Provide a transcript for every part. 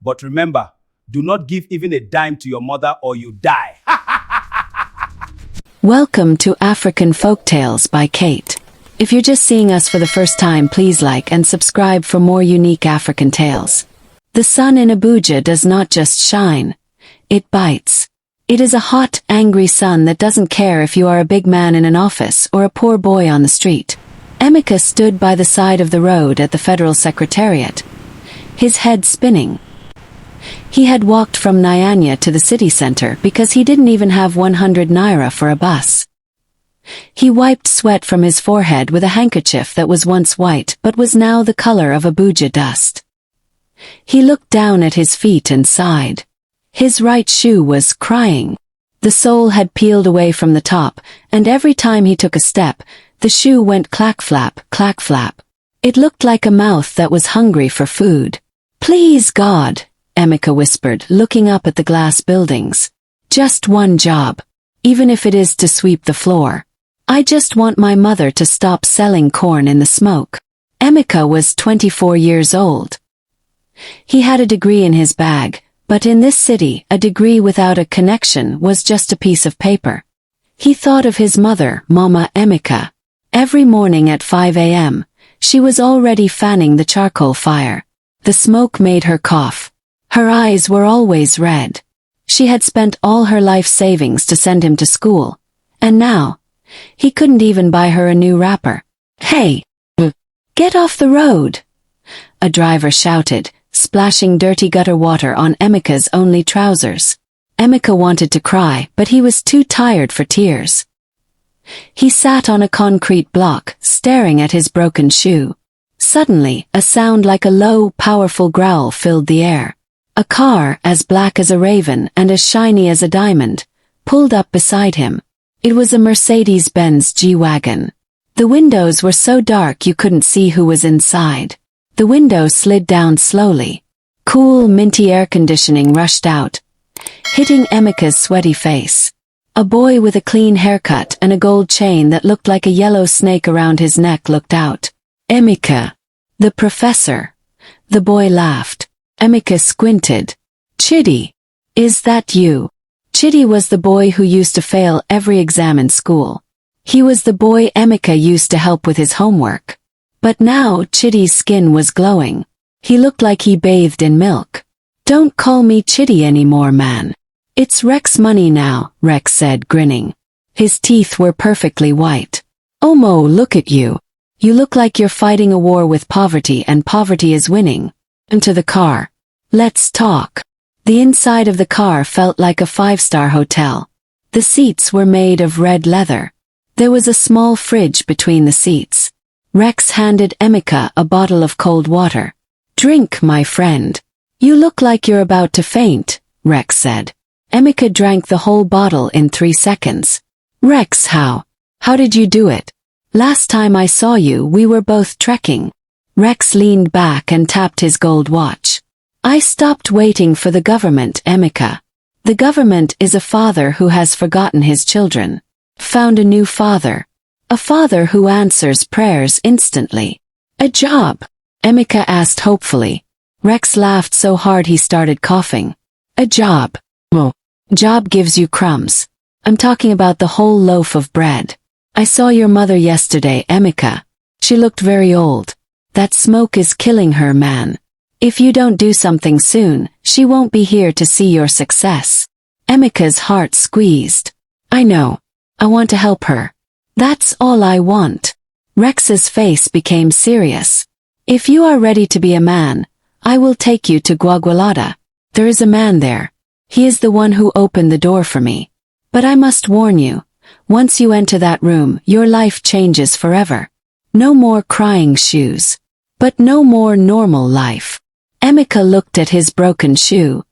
But remember, do not give even a dime to your mother or you die. Welcome to African Folktales by Kate. If you're just seeing us for the first time, please like and subscribe for more unique African tales. The sun in Abuja does not just shine, it bites. It is a hot, angry sun that doesn't care if you are a big man in an office or a poor boy on the street. Emeka stood by the side of the road at the Federal Secretariat, his head spinning. He had walked from Nyanya to the city center because he didn't even have 100 Naira for a bus. He wiped sweat from his forehead with a handkerchief that was once white but was now the color of Abuja dust. He looked down at his feet and sighed. His right shoe was crying. The sole had peeled away from the top, and every time he took a step, the shoe went clack-flap, clack-flap. It looked like a mouth that was hungry for food. "Please, God," Emeka whispered, looking up at the glass buildings. "Just one job. Even if it is to sweep the floor. I just want my mother to stop selling corn in the smoke." Emeka was 24 years old. He had a degree in his bag, but in this city, a degree without a connection was just a piece of paper. He thought of his mother, Mama Emeka. Every morning at 5 a.m., she was already fanning the charcoal fire. The smoke made her cough. Her eyes were always red. She had spent all her life savings to send him to school, and now, he couldn't even buy her a new wrapper. "Hey! Get off the road!" a driver shouted, splashing dirty gutter water on Emeka's only trousers. Emeka wanted to cry, but he was too tired for tears. He sat on a concrete block, staring at his broken shoe. Suddenly, a sound like a low, powerful growl filled the air. A car, as black as a raven and as shiny as a diamond, pulled up beside him. It was a Mercedes-Benz G-Wagon. The windows were so dark you couldn't see who was inside. The window slid down slowly. Cool, minty air conditioning rushed out, hitting Emeka's sweaty face. A boy with a clean haircut and a gold chain that looked like a yellow snake around his neck looked out. "Emeka, the professor." The boy laughed. Emeka squinted. "Chidi, is that you?" Chidi was the boy who used to fail every exam in school. He was the boy Emeka used to help with his homework. But now Chidi's skin was glowing. He looked like he bathed in milk. "Don't call me Chidi anymore, man. It's Rex money now," Rex said, grinning. His teeth were perfectly white. "Omo, look at you. You look like you're fighting a war with poverty and poverty is winning." Into the car. "Let's talk." The inside of the car felt like a five-star hotel. The seats were made of red leather. There was a small fridge between the seats. Rex handed Emeka a bottle of cold water. "Drink, my friend. You look like you're about to faint," Rex said. Emeka drank the whole bottle in 3 seconds. "Rex, how did you do it? Last time I saw you, we were both trekking." Rex leaned back and tapped his gold watch. "I stopped waiting for the government, Emeka. The government is a father who has forgotten his children. Found a new father. A father who answers prayers instantly." "A job?" Emeka asked hopefully. Rex laughed so hard he started coughing. "A job. Well, job gives you crumbs. I'm talking about the whole loaf of bread. I saw your mother yesterday, Emeka. She looked very old. That smoke is killing her, man. If you don't do something soon, she won't be here to see your success." Emeka's heart squeezed. "I know. I want to help her. That's all I want." Rex's face became serious. "If you are ready to be a man, I will take you to Gwagwalada. There is a man there. He is the one who opened the door for me. But I must warn you, once you enter that room, your life changes forever. No more crying shoes. But no more normal life." Emeka looked at his broken shoe.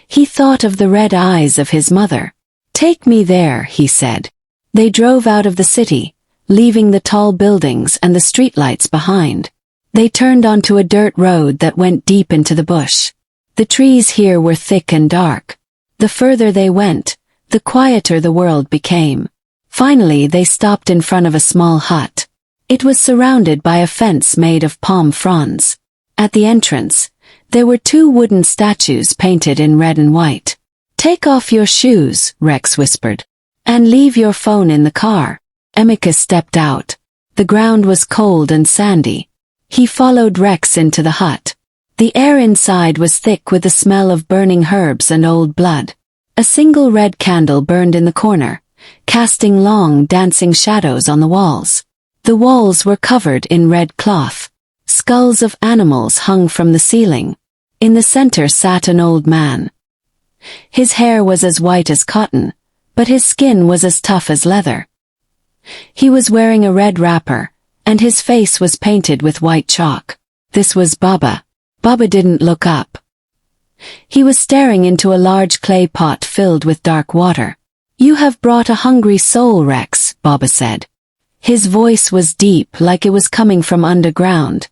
He thought of the red eyes of his mother. "Take me there," he said. They drove out of the city, leaving the tall buildings and the streetlights behind. They turned onto a dirt road that went deep into the bush. The trees here were thick and dark. The further they went, the quieter the world became. Finally they stopped in front of a small hut. It was surrounded by a fence made of palm fronds. At the entrance, There were 2 wooden statues painted in red and white. "Take off your shoes," Rex whispered. "And leave your phone in the car." Emeka stepped out. The ground was cold and sandy. He followed Rex into the hut. The air inside was thick with the smell of burning herbs and old blood. A single red candle burned in the corner, casting long, dancing shadows on the walls. The walls were covered in red cloth. Skulls of animals hung from the ceiling. In the center sat an old man. His hair was as white as cotton, but his skin was as tough as leather. He was wearing a red wrapper, and his face was painted with white chalk. This was Baba. Baba didn't look up. He was staring into a large clay pot filled with dark water. "You have brought a hungry soul, Rex," Baba said. His voice was deep, like it was coming from underground.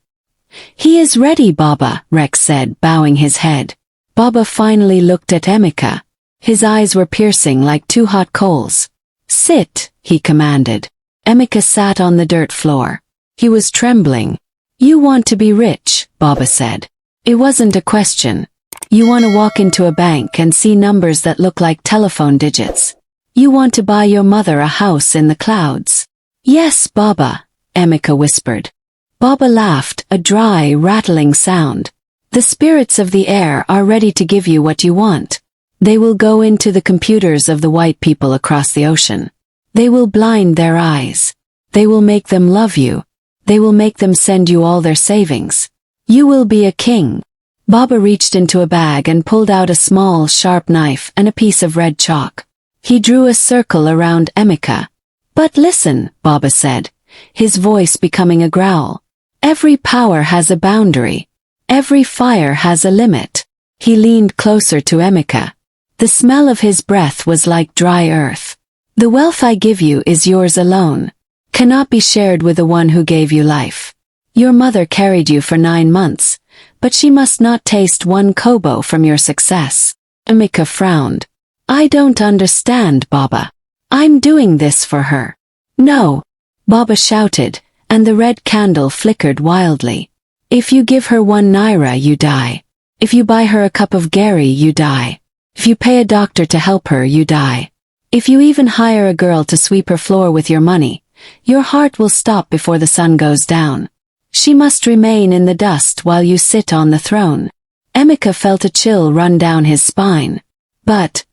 "He is ready, Baba," Rex said, bowing his head. Baba finally looked at Emeka. His eyes were piercing like 2 hot coals. "Sit," he commanded. Emeka sat on the dirt floor. He was trembling. "You want to be rich," Baba said. It wasn't a question. "You want to walk into a bank and see numbers that look like telephone digits. You want to buy your mother a house in the clouds." "Yes, Baba," Emeka whispered. Baba laughed, a dry, rattling sound. "The spirits of the air are ready to give you what you want. They will go into the computers of the white people across the ocean. They will blind their eyes. They will make them love you. They will make them send you all their savings. You will be a king." Baba reached into a bag and pulled out a small, sharp knife and a piece of red chalk. He drew a circle around Emeka. "But listen," Baba said, his voice becoming a growl. "Every power has a boundary. Every fire has a limit." He leaned closer to Emeka. The smell of his breath was like dry earth. "The wealth I give you is yours alone. Cannot be shared with the one who gave you life. Your mother carried you for 9 months, but she must not taste 1 kobo from your success." Emeka frowned. "I don't understand, Baba. I'm doing this for her." "No," Baba shouted, and the red candle flickered wildly. "If you give her 1 naira, you die. If you buy her a cup of gari, you die. If you pay a doctor to help her, you die. If you even hire a girl to sweep her floor with your money, your heart will stop before the sun goes down. She must remain in the dust while you sit on the throne." Emeka felt a chill run down his spine. "But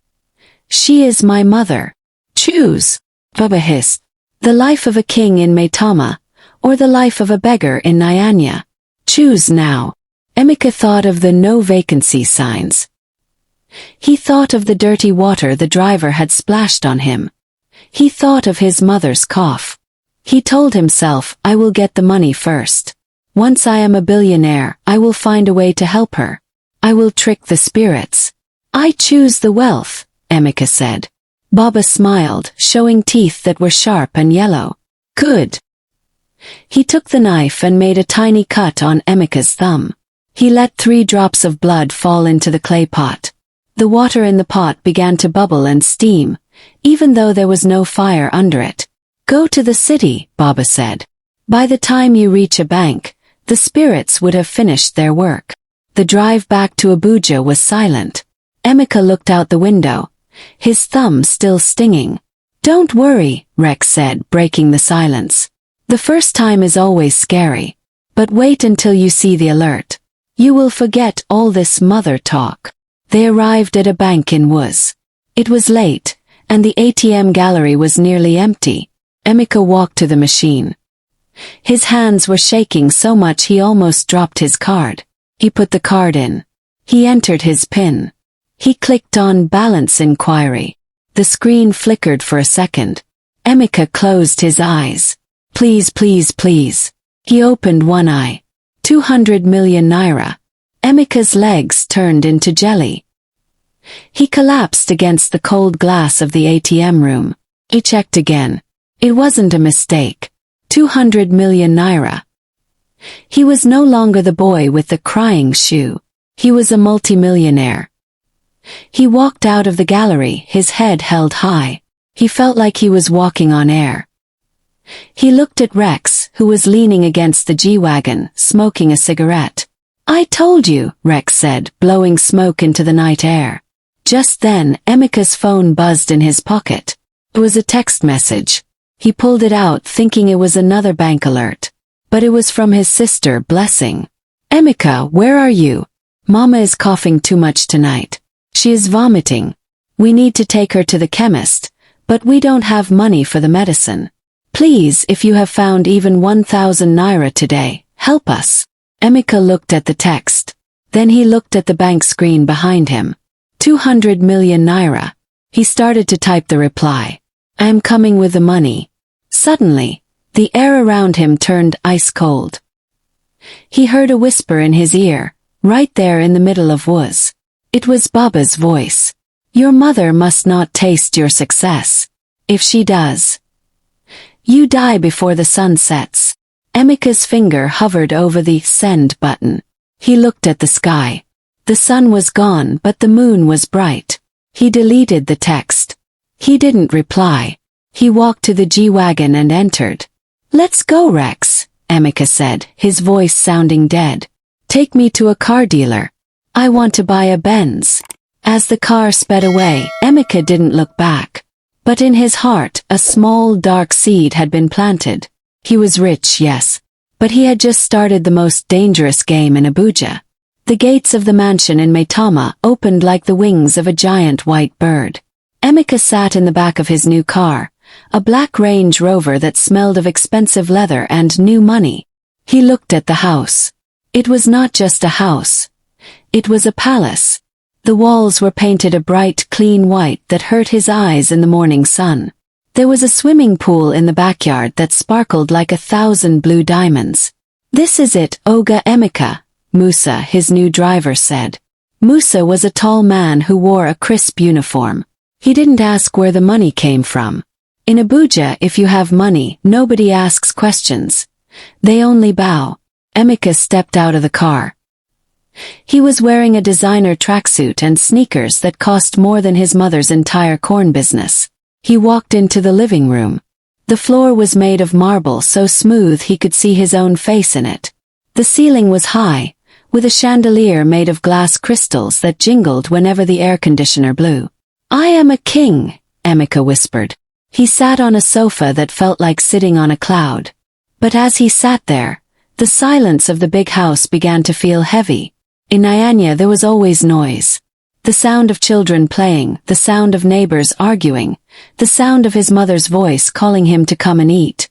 she is my mother. Choose," Baba hissed. "The life of a king in Maitama, or the life of a beggar in Nyanya. Choose now." Emeka thought of the no vacancy signs. He thought of the dirty water the driver had splashed on him. He thought of his mother's cough. He told himself, "I will get the money first. Once I am a billionaire, I will find a way to help her. I will trick the spirits." "I choose the wealth," Emeka said. Baba smiled, showing teeth that were sharp and yellow. "Good." He took the knife and made a tiny cut on Emeka's thumb. He let 3 drops of blood fall into the clay pot. The water in the pot began to bubble and steam, even though there was no fire under it. "Go to the city," Baba said. "By the time you reach a bank, the spirits would have finished their work." The drive back to Abuja was silent. Emeka looked out the window, his thumb still stinging. "Don't worry," Rex said, breaking the silence. "The first time is always scary. But wait until you see the alert. You will forget all this mother talk." They arrived at a bank in Woods. It was late, and the ATM gallery was nearly empty. Emeka walked to the machine. His hands were shaking so much he almost dropped his card. He put the card in. He entered his PIN. He clicked on Balance Inquiry. The screen flickered for a second. Emeka closed his eyes. "Please, please, please." He opened one eye. 200 million naira. Emeka's legs turned into jelly. He collapsed against the cold glass of the ATM room. He checked again. It wasn't a mistake. 200 million naira. He was no longer the boy with the crying shoe. He was a multimillionaire. He walked out of the gallery, his head held high. He felt like he was walking on air. He looked at Rex, who was leaning against the G-Wagon, smoking a cigarette. I told you, Rex said, blowing smoke into the night air. Just then, Emeka's phone buzzed in his pocket. It was a text message. He pulled it out thinking it was another bank alert. But it was from his sister, Blessing. Emeka, where are you? Mama is coughing too much tonight. She is vomiting. We need to take her to the chemist, but we don't have money for the medicine. Please, if you have found even 1,000 naira today, help us. Emeka looked at the text. Then he looked at the bank screen behind him. 200 million naira. He started to type the reply. I am coming with the money. Suddenly, the air around him turned ice cold. He heard a whisper in his ear, right there in the middle of woods. It was Baba's voice. Your mother must not taste your success. If she does, you die before the sun sets. Emeka's finger hovered over the send button. He looked at the sky. The sun was gone, but the moon was bright. He deleted the text. He didn't reply. He walked to the G-Wagon and entered. Let's go, Rex, Emeka said, his voice sounding dead. Take me to a car dealer. I want to buy a Benz. As the car sped away, Emeka didn't look back. But in his heart, a small dark seed had been planted. He was rich, yes. But he had just started the most dangerous game in Abuja. The gates of the mansion in Maitama opened like the wings of a giant white bird. Emeka sat in the back of his new car, a black Range Rover that smelled of expensive leather and new money. He looked at the house. It was not just a house. It was a palace. The walls were painted a bright, clean white that hurt his eyes in the morning sun. There was a swimming pool in the backyard that sparkled like 1,000 blue diamonds. This is it, Oga Emeka, Musa, his new driver, said. Musa was a tall man who wore a crisp uniform. He didn't ask where the money came from. In Abuja, if you have money, nobody asks questions. They only bow. Emeka stepped out of the car. He was wearing a designer tracksuit and sneakers that cost more than his mother's entire corn business. He walked into the living room. The floor was made of marble so smooth he could see his own face in it. The ceiling was high, with a chandelier made of glass crystals that jingled whenever the air conditioner blew. I am a king, Emeka whispered. He sat on a sofa that felt like sitting on a cloud. But as he sat there, the silence of the big house began to feel heavy. In Nyanya there was always noise. The sound of children playing, the sound of neighbors arguing, the sound of his mother's voice calling him to come and eat.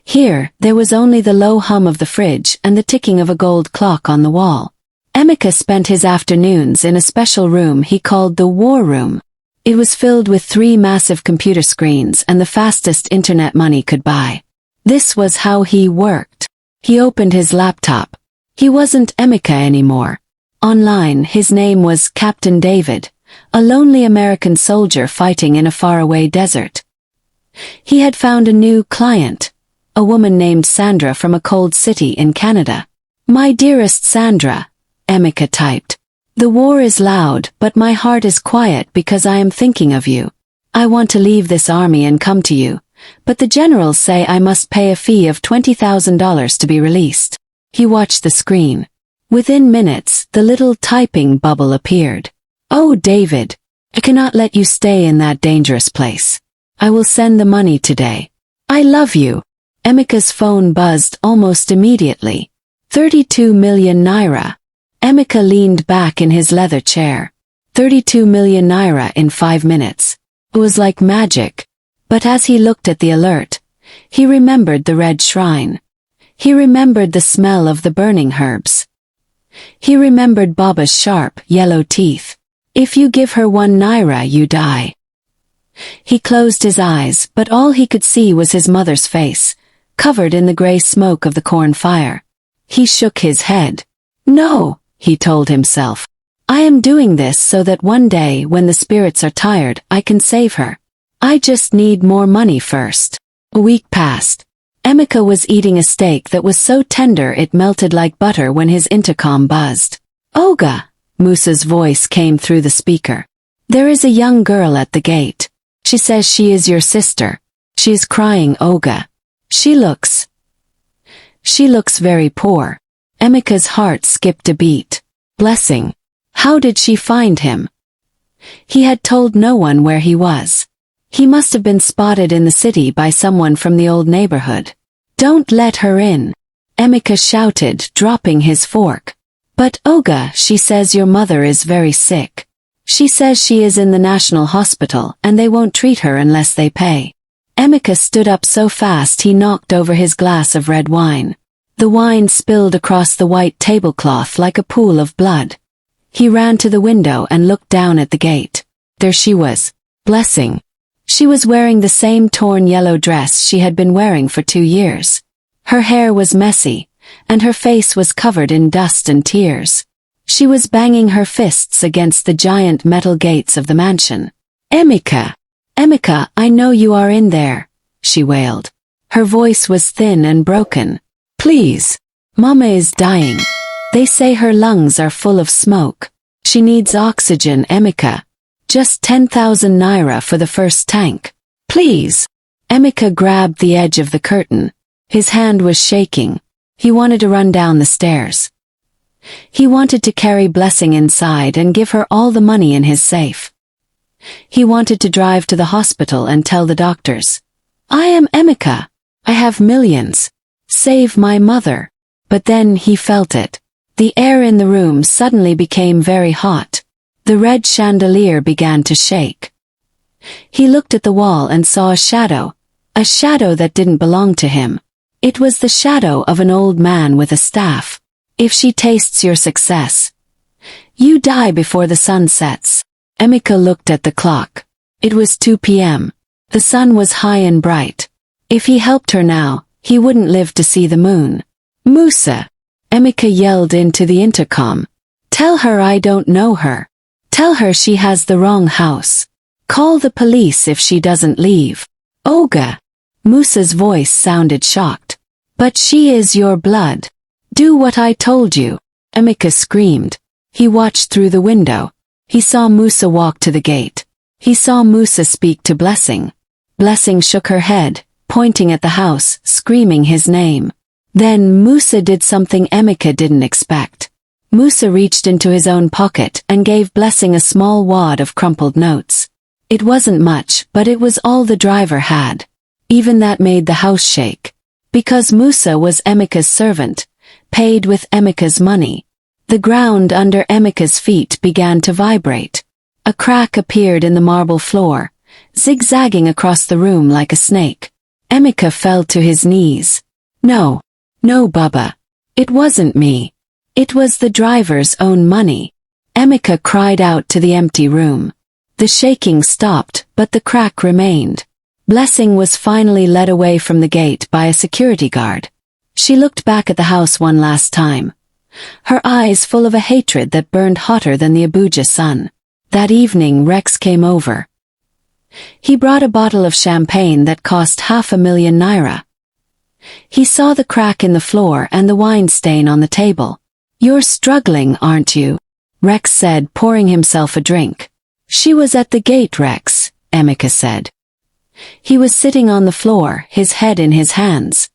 Here, there was only the low hum of the fridge and the ticking of a gold clock on the wall. Emeka spent his afternoons in a special room he called the War Room. It was filled with 3 massive computer screens and the fastest internet money could buy. This was how he worked. He opened his laptop. He wasn't Emeka anymore. Online, his name was Captain David, a lonely American soldier fighting in a faraway desert. He had found a new client, a woman named Sandra from a cold city in Canada. My dearest Sandra, Emeka typed. The war is loud, but my heart is quiet because I am thinking of you. I want to leave this army and come to you, but the generals say I must pay a fee of $20,000 to be released. He watched the screen. Within minutes, the little typing bubble appeared. Oh, David, I cannot let you stay in that dangerous place. I will send the money today. I love you. Emeka's phone buzzed almost immediately. 32 million naira. Emeka leaned back in his leather chair. 32 million naira in 5 minutes. It was like magic. But as he looked at the alert, he remembered the red shrine. He remembered the smell of the burning herbs. He remembered Baba's sharp, yellow teeth. If you give her 1 naira, you die. He closed his eyes, but all he could see was his mother's face, covered in the gray smoke of the corn fire. He shook his head. No, he told himself. I am doing this so that one day when the spirits are tired, I can save her. I just need more money first. A week passed. Emeka was eating a steak that was so tender it melted like butter when his intercom buzzed. Oga, Musa's voice came through the speaker. There is a young girl at the gate. She says she is your sister. She is crying, Oga. She looks very poor. Emeka's heart skipped a beat. Blessing. How did she find him? He had told no one where he was. He must have been spotted in the city by someone from the old neighborhood. Don't let her in, Emeka shouted, dropping his fork. But Oga, she says your mother is very sick. She says she is in the national hospital and they won't treat her unless they pay. Emeka stood up so fast he knocked over his glass of red wine. The wine spilled across the white tablecloth like a pool of blood. He ran to the window and looked down at the gate. There she was. Blessing. She was wearing the same torn yellow dress she had been wearing for 2 years. Her hair was messy, and her face was covered in dust and tears. She was banging her fists against the giant metal gates of the mansion. Emeka! Emeka, I know you are in there, she wailed. Her voice was thin and broken. Please. Mama is dying. They say her lungs are full of smoke. She needs oxygen, Emeka. Just 10,000 naira for the first tank. Please. Emeka grabbed the edge of the curtain. His hand was shaking. He wanted to run down the stairs. He wanted to carry Blessing inside and give her all the money in his safe. He wanted to drive to the hospital and tell the doctors, I am Emeka. I have millions. Save my mother. But then he felt it. The air in the room suddenly became very hot. The red chandelier began to shake. He looked at the wall and saw a shadow that didn't belong to him. It was the shadow of an old man with a staff. If she tastes your success, you die before the sun sets. Emeka looked at the clock. It was 2 p.m. The sun was high and bright. If he helped her now, he wouldn't live to see the moon. Musa! Emeka yelled into the intercom. Tell her I don't know her. Tell her she has the wrong house. Call the police if she doesn't leave. Oga! Musa's voice sounded shocked. But she is your blood. Do what I told you. Emeka screamed. He watched through the window. He saw Musa walk to the gate. He saw Musa speak to Blessing. Blessing shook her head, pointing at the house, screaming his name. Then Musa did something Emeka didn't expect. Musa reached into his own pocket and gave Blessing a small wad of crumpled notes. It wasn't much, but it was all the driver had. Even that made the house shake. Because Musa was Emeka's servant, paid with Emeka's money. The ground under Emeka's feet began to vibrate. A crack appeared in the marble floor, zigzagging across the room like a snake. Emeka fell to his knees. No, Baba. It wasn't me. It was the driver's own money. Emeka cried out to the empty room. The shaking stopped, but the crack remained. Blessing was finally led away from the gate by a security guard. She looked back at the house one last time, her eyes full of a hatred that burned hotter than the Abuja sun. That evening Rex came over. He brought a bottle of champagne that cost 500,000 naira. He saw the crack in the floor and the wine stain on the table. You're struggling, aren't you? Rex said, pouring himself a drink. She was at the gate, Rex, Emeka said. He was sitting on the floor, his head in his hands.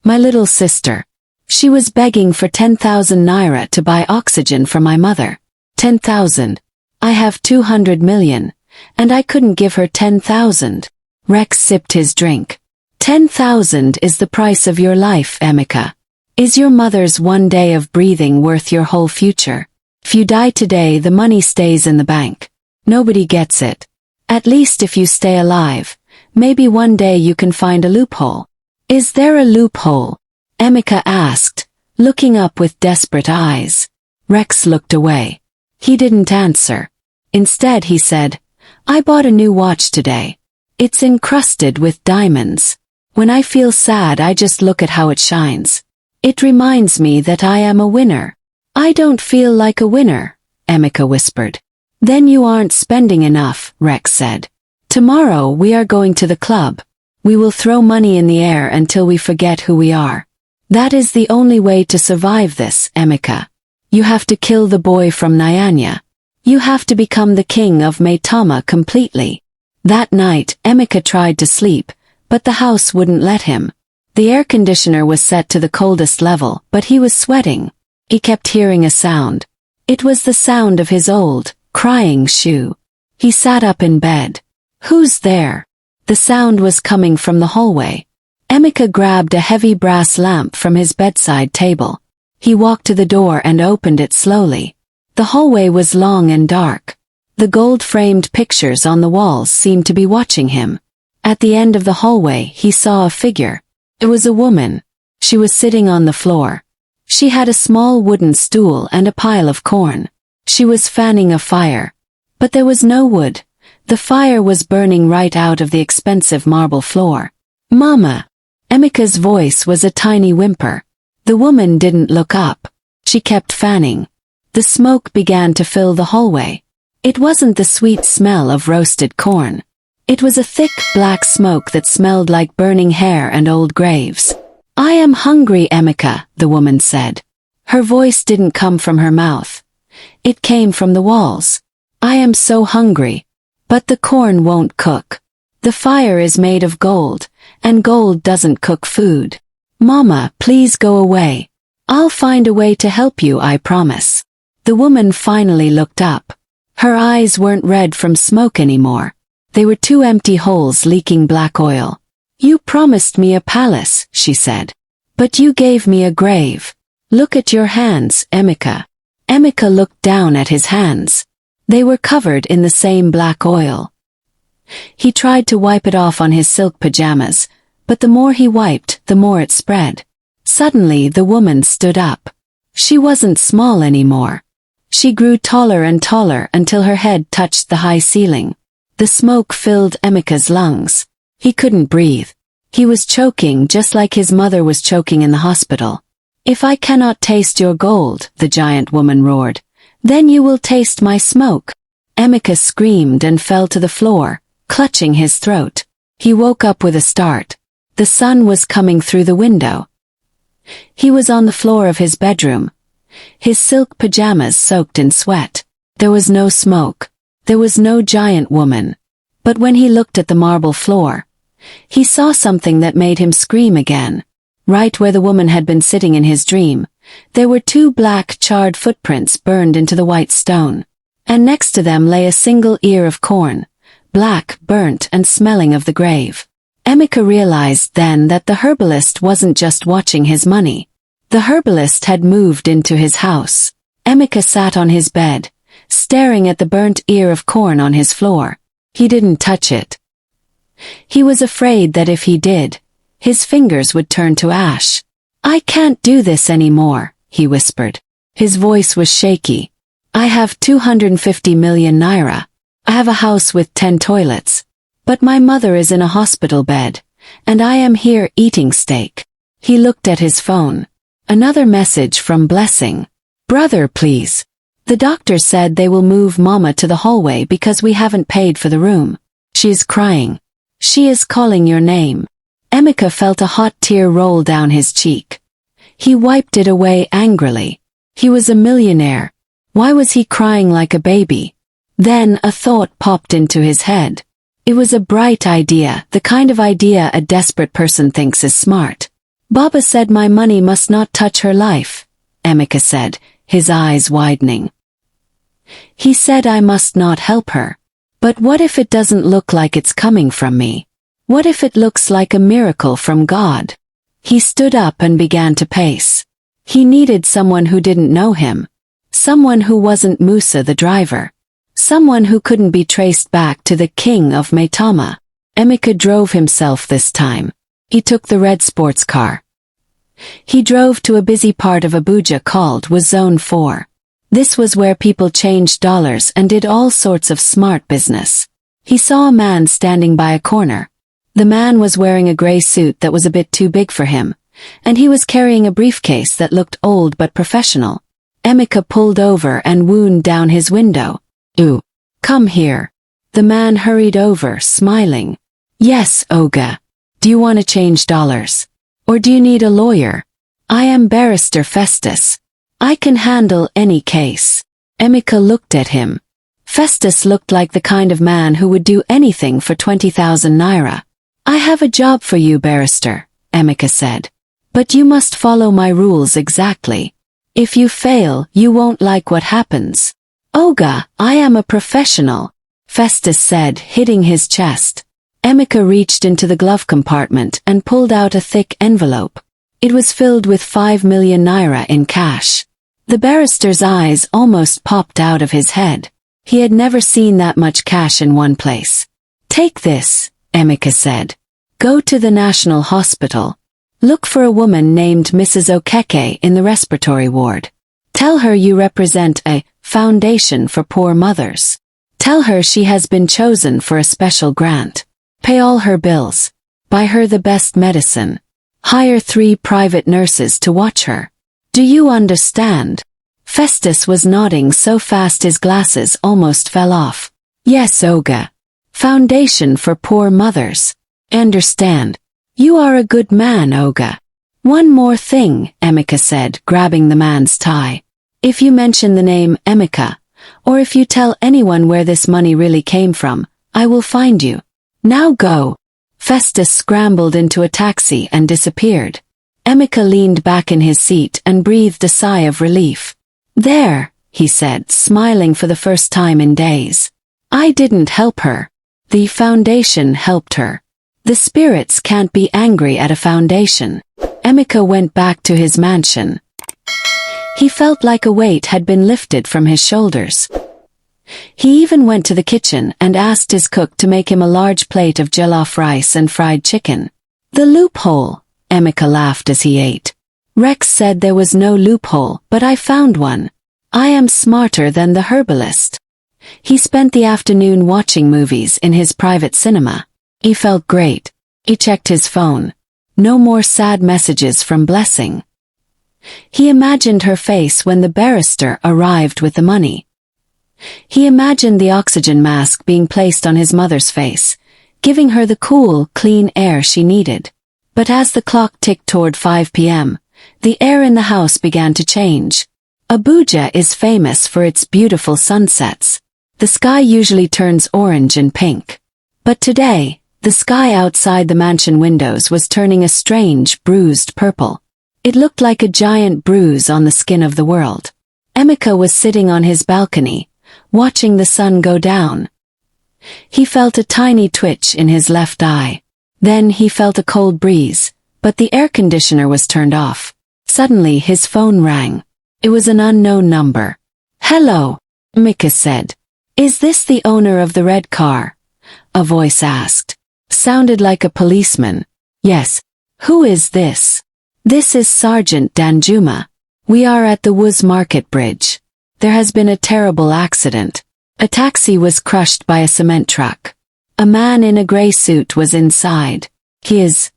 My little sister. She was begging for 10,000 naira to buy oxygen for my mother. 10,000. I have 200 million, and I couldn't give her 10,000. Rex sipped his drink. 10,000 is the price of your life, Emeka. Is your mother's one day of breathing worth your whole future? If you die today, the money stays in the bank. Nobody gets it. At least if you stay alive, maybe one day you can find a loophole. Is there a loophole? Emeka asked, looking up with desperate eyes. Rex looked away. He didn't answer. Instead he said, I bought a new watch today. It's encrusted with diamonds. When I feel sad, I just look at how it shines. It reminds me that I am a winner. I don't feel like a winner, Emeka whispered. Then you aren't spending enough, Rex said. Tomorrow we are going to the club. We will throw money in the air until we forget who we are. That is the only way to survive this, Emeka. You have to kill the boy from Nyanya. You have to become the king of Maitama completely. That night, Emeka tried to sleep, but the house wouldn't let him. The air conditioner was set to the coldest level, but he was sweating. he kept hearing a sound. It was the sound of his old, crying shoe. He sat up in bed. Who's there? The sound was coming from the hallway. Emeka grabbed a heavy brass lamp from his bedside table. He walked to the door and opened it slowly. The hallway was long and dark. The gold-framed pictures on the walls seemed to be watching him. At the end of the hallway he saw a figure. It was a woman. She was sitting on the floor. She had a small wooden stool and a pile of corn. She was fanning a fire. But there was no wood. The fire was burning right out of the expensive marble floor. "Mama!" Emeka's voice was a tiny whimper. The woman didn't look up. She kept fanning. The smoke began to fill the hallway. It wasn't the sweet smell of roasted corn. It was a thick black smoke that smelled like burning hair and old graves. "I am hungry, Emeka," the woman said. Her voice didn't come from her mouth. It came from the walls. "I am so hungry. But the corn won't cook. The fire is made of gold, and gold doesn't cook food. Mama, please go away. I'll find a way to help you, I promise." The woman finally looked up. Her eyes weren't red from smoke anymore. They were two empty holes leaking black oil. "You promised me a palace," she said. "But you gave me a grave. Look at your hands, Emeka." Emeka looked down at his hands. They were covered in the same black oil. He tried to wipe it off on his silk pajamas, but the more he wiped, the more it spread. Suddenly the woman stood up. She wasn't small anymore. She grew taller and taller until her head touched the high ceiling. The smoke filled Emeka's lungs. He couldn't breathe. He was choking just like his mother was choking in the hospital. "If I cannot taste your gold," the giant woman roared, "then you will taste my smoke." Emeka screamed and fell to the floor, clutching his throat. He woke up with a start. The sun was coming through the window. He was on the floor of his bedroom. His silk pajamas soaked in sweat. There was no smoke. There was no giant woman. But when he looked at the marble floor, he saw something that made him scream again. Right where the woman had been sitting in his dream, there were two black, charred footprints burned into the white stone. And next to them lay a single ear of corn, black, burnt, and smelling of the grave. Emeka realized then that the herbalist wasn't just watching his money. The herbalist had moved into his house. Emeka sat on his bed, staring at the burnt ear of corn on his floor. He didn't touch it. He was afraid that if he did, his fingers would turn to ash. "I can't do this anymore," he whispered. His voice was shaky. "I have 250 million naira. I have a house with 10 toilets. But my mother is in a hospital bed, and I am here eating steak." He looked at his phone. Another message from Blessing. "Brother, please. The doctor said they will move Mama to the hallway because we haven't paid for the room. She is crying. She is calling your name." Emeka felt a hot tear roll down his cheek. He wiped it away angrily. He was a millionaire. Why was he crying like a baby? Then a thought popped into his head. It was a bright idea, the kind of idea a desperate person thinks is smart. "Baba said my money must not touch her life," Emeka said, his eyes widening. "He said I must not help her. But what if it doesn't look like it's coming from me? What if it looks like a miracle from God?" He stood up and began to pace. He needed someone who didn't know him. Someone who wasn't Musa the driver. Someone who couldn't be traced back to the king of Maitama. Emeka drove himself this time. He took the red sports car. He drove to a busy part of Abuja called was Zone 4. This was where people changed dollars and did all sorts of smart business. He saw a man standing by a corner. The man was wearing a gray suit that was a bit too big for him, and he was carrying a briefcase that looked old but professional. Emeka pulled over and wound down his window. "Ooh, come here." The man hurried over, smiling. "Yes, Oga. Do you want to change dollars? Or do you need a lawyer? I am Barrister Festus. I can handle any case." Emeka looked at him. Festus looked like the kind of man who would do anything for 20,000 naira. "I have a job for you, Barrister," Emeka said. "But you must follow my rules exactly. If you fail, you won't like what happens. Oga, I am a professional, Festus said, hitting his chest. Emeka reached into the glove compartment and pulled out a thick envelope. It was filled with 5 million naira in cash. The barrister's eyes almost popped out of his head. He had never seen that much cash in one place. Take this, Emeka said. Go to the National Hospital. Look for a woman named Mrs. Okeke in the respiratory ward. Tell her you represent a foundation for poor mothers. Tell her she has been chosen for a special grant. Pay all her bills. Buy her the best medicine. Hire 3 private nurses to watch her. Do you understand? Festus was nodding so fast his glasses almost fell off. Yes, Oga. Foundation for poor mothers. Understand. You are a good man, Oga. One more thing, Emeka said, grabbing the man's tie. If you mention the name Emeka, or if you tell anyone where this money really came from, I will find you. Now go. Festus scrambled into a taxi and disappeared. Emeka leaned back in his seat and breathed a sigh of relief. There, he said, smiling for the first time in days. I didn't help her. The foundation helped her. The spirits can't be angry at a foundation. Emeka went back to his mansion. He felt like a weight had been lifted from his shoulders. He even went to the kitchen and asked his cook to make him a large plate of jollof rice and fried chicken. The loophole, Emeka laughed as he ate. Rex said there was no loophole, but I found one. I am smarter than the herbalist. He spent the afternoon watching movies in his private cinema. He felt great. He checked his phone. No more sad messages from Blessing. He imagined her face when the barrister arrived with the money. He imagined the oxygen mask being placed on his mother's face, giving her the cool, clean air she needed. But as the clock ticked toward 5 p.m., the air in the house began to change. Abuja is famous for its beautiful sunsets. The sky usually turns orange and pink. But today, the sky outside the mansion windows was turning a strange, bruised purple. It looked like a giant bruise on the skin of the world. Emeka was sitting on his balcony, watching the sun go down. He felt a tiny twitch in his left eye. Then he felt a cold breeze, but the air conditioner was turned off. Suddenly his phone rang. It was an unknown number. Hello, Emeka said. Is this the owner of the red car? A voice asked. Sounded like a policeman. Yes. Who is this? This is Sergeant Danjuma. We are at the Woods Market Bridge. There has been a terrible accident. A taxi was crushed by a cement truck. A man in a gray suit was inside. He is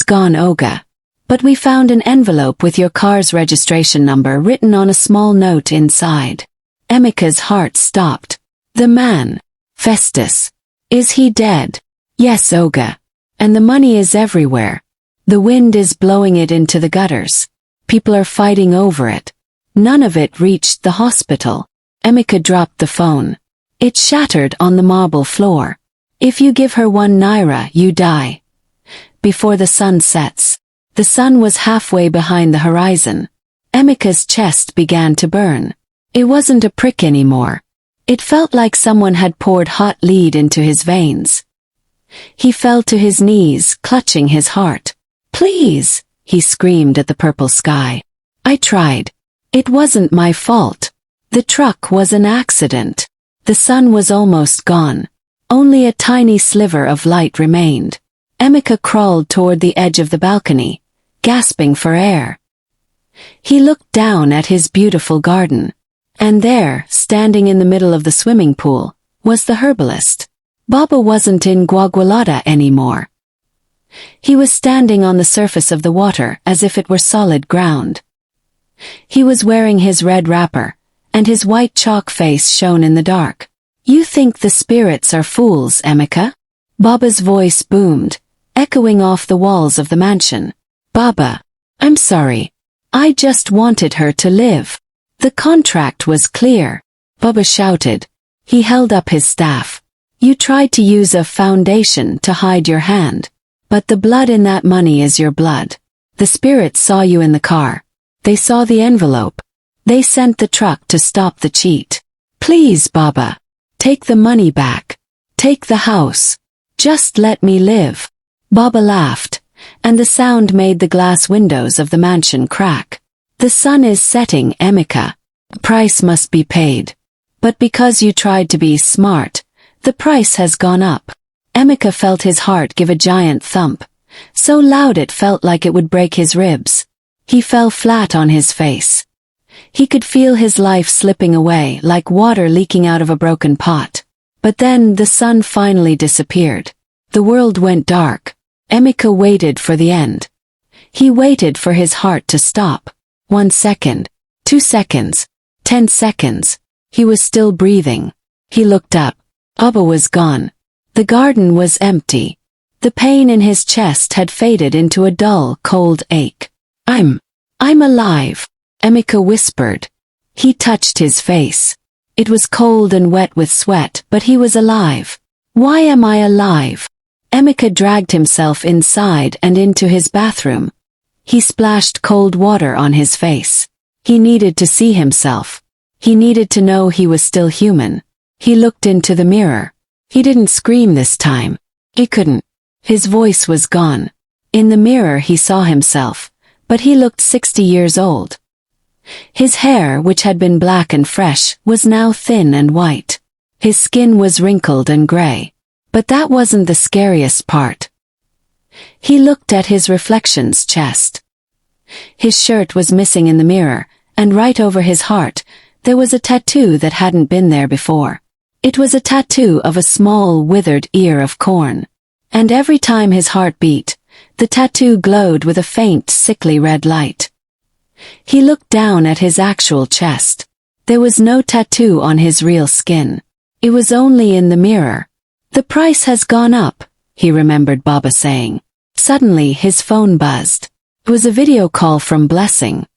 gone, Oga. But we found an envelope with your car's registration number written on a small note inside. Emeka's heart stopped. The man, Festus. Is he dead? Yes, Oga. And the money is everywhere. The wind is blowing it into the gutters. People are fighting over it. None of it reached the hospital. Emeka dropped the phone. It shattered on the marble floor. If you give her 1 naira, you die. Before the sun sets. The sun was halfway behind the horizon. Emeka's chest began to burn. It wasn't a prick anymore. It felt like someone had poured hot lead into his veins. He fell to his knees, clutching his heart. Please, he screamed at the purple sky. I tried. It wasn't my fault. The truck was an accident. The sun was almost gone. Only a tiny sliver of light remained. Emeka crawled toward the edge of the balcony, gasping for air. He looked down at his beautiful garden. And there, standing in the middle of the swimming pool, was the herbalist. Baba wasn't in Gwagwalada anymore. He was standing on the surface of the water as if it were solid ground. He was wearing his red wrapper, and his white chalk face shone in the dark. You think the spirits are fools, Emeka? Baba's voice boomed, echoing off the walls of the mansion. Baba, I'm sorry. I just wanted her to live. The contract was clear. Baba shouted. He held up his staff. You tried to use a foundation to hide your hand. But the blood in that money is your blood. The spirits saw you in the car. They saw the envelope. They sent the truck to stop the cheat. Please, Baba. Take the money back. Take the house. Just let me live. Baba laughed, and the sound made the glass windows of the mansion crack. The sun is setting, Emeka. The price must be paid. But because you tried to be smart, the price has gone up. Emeka felt his heart give a giant thump, so loud it felt like it would break his ribs. He fell flat on his face. He could feel his life slipping away like water leaking out of a broken pot. But then the sun finally disappeared. The world went dark. Emeka waited for the end. He waited for his heart to stop. 1 second, 2 seconds, 10 seconds. He was still breathing. He looked up. Baba was gone. The garden was empty. The pain in his chest had faded into a dull, cold ache. I'm alive, Emeka whispered. He touched his face. It was cold and wet with sweat, but he was alive. Why am I alive? Emeka dragged himself inside and into his bathroom. He splashed cold water on his face. He needed to see himself. He needed to know he was still human. He looked into the mirror. He didn't scream this time. He couldn't. His voice was gone. In the mirror he saw himself, but he looked 60 years old. His hair, which had been black and fresh, was now thin and white. His skin was wrinkled and gray. But that wasn't the scariest part. He looked at his reflection's chest. His shirt was missing in the mirror, and right over his heart, there was a tattoo that hadn't been there before. It was a tattoo of a small, withered ear of corn. And every time his heart beat, the tattoo glowed with a faint, sickly red light. He looked down at his actual chest. There was no tattoo on his real skin. It was only in the mirror. The price has gone up, he remembered Baba saying. Suddenly his phone buzzed. It was a video call from Blessing.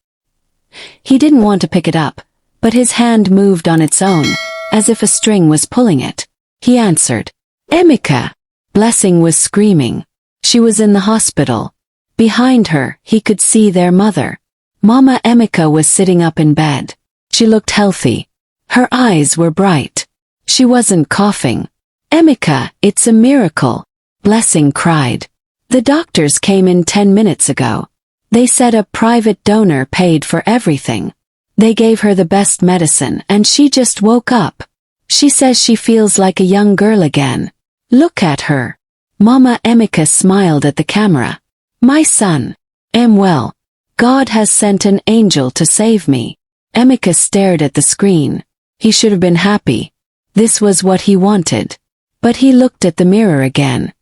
He didn't want to pick it up, but his hand moved on its own, as if a string was pulling it. He answered. Emeka! Blessing was screaming. She was in the hospital. Behind her, he could see their mother. Mama Emeka was sitting up in bed. She looked healthy. Her eyes were bright. She wasn't coughing. Emeka, it's a miracle, Blessing cried. The doctors came in 10 minutes ago. They said a private donor paid for everything. They gave her the best medicine and she just woke up. She says she feels like a young girl again. Look at her. Mama Emeka smiled at the camera. My son. Am well. God has sent an angel to save me. Emeka stared at the screen. He should have been happy. This was what he wanted. But he looked at the mirror again.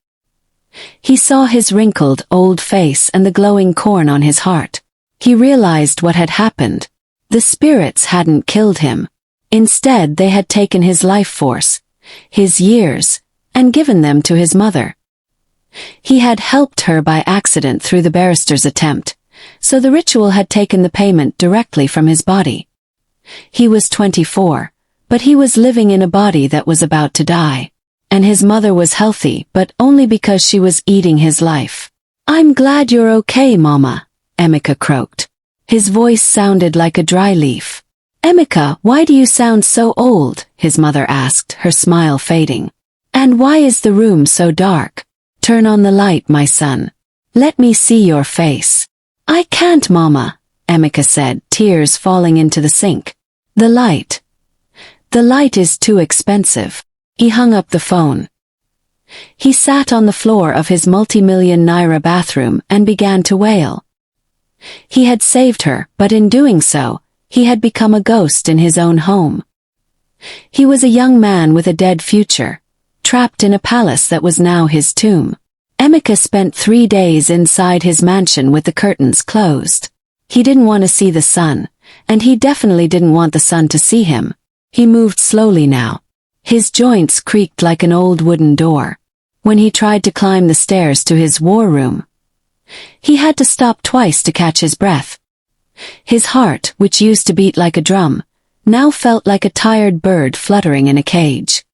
He saw his wrinkled, old face and the glowing corn on his heart. He realized what had happened. The spirits hadn't killed him. Instead, they had taken his life force, his years, and given them to his mother. He had helped her by accident through the barrister's attempt, so the ritual had taken the payment directly from his body. He was 24, but he was living in a body that was about to die. And his mother was healthy, but only because she was eating his life. I'm glad you're okay, Mama, Emeka croaked. His voice sounded like a dry leaf. Emeka, why do you sound so old? His mother asked, her smile fading. And why is the room so dark? Turn on the light, my son. Let me see your face. I can't, Mama, Emeka said, tears falling into the sink. The light. The light is too expensive. He hung up the phone. He sat on the floor of his multi-million naira bathroom and began to wail. He had saved her, but in doing so, he had become a ghost in his own home. He was a young man with a dead future, trapped in a palace that was now his tomb. Emeka spent 3 days inside his mansion with the curtains closed. He didn't want to see the sun, and he definitely didn't want the sun to see him. He moved slowly now. His joints creaked like an old wooden door. When he tried to climb the stairs to his war room, he had to stop twice to catch his breath. His heart, which used to beat like a drum, now felt like a tired bird fluttering in a cage.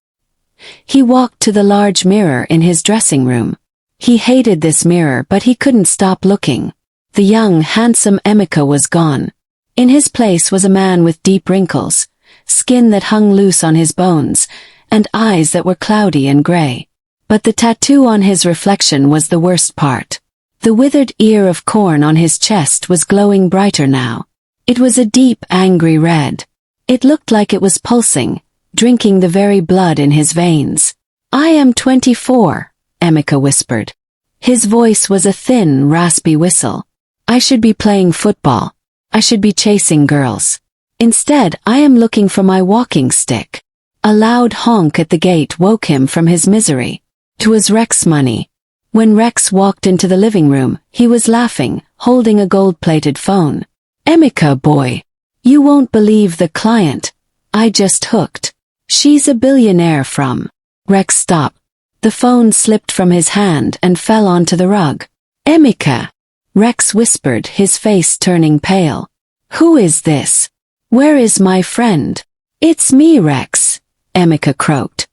He walked to the large mirror in his dressing room. He hated this mirror, but he couldn't stop looking. The young, handsome Emeka was gone. In his place was a man with deep wrinkles, skin that hung loose on his bones, and eyes that were cloudy and gray. But the tattoo on his reflection was the worst part. The withered ear of corn on his chest was glowing brighter now. It was a deep, angry red. It looked like it was pulsing, drinking the very blood in his veins. "I am 24, Emeka whispered. His voice was a thin, raspy whistle. "I should be playing football. I should be chasing girls. Instead, I am looking for my walking stick." A loud honk at the gate woke him from his misery. It was Rex's money. When Rex walked into the living room, he was laughing, holding a gold-plated phone. "Emeka, boy. You won't believe the client I just hooked. She's a billionaire from..." Rex stopped. The phone slipped from his hand and fell onto the rug. "Emeka," Rex whispered, his face turning pale. "Who is this? Where is my friend?" "It's me, Rex," Emeka croaked.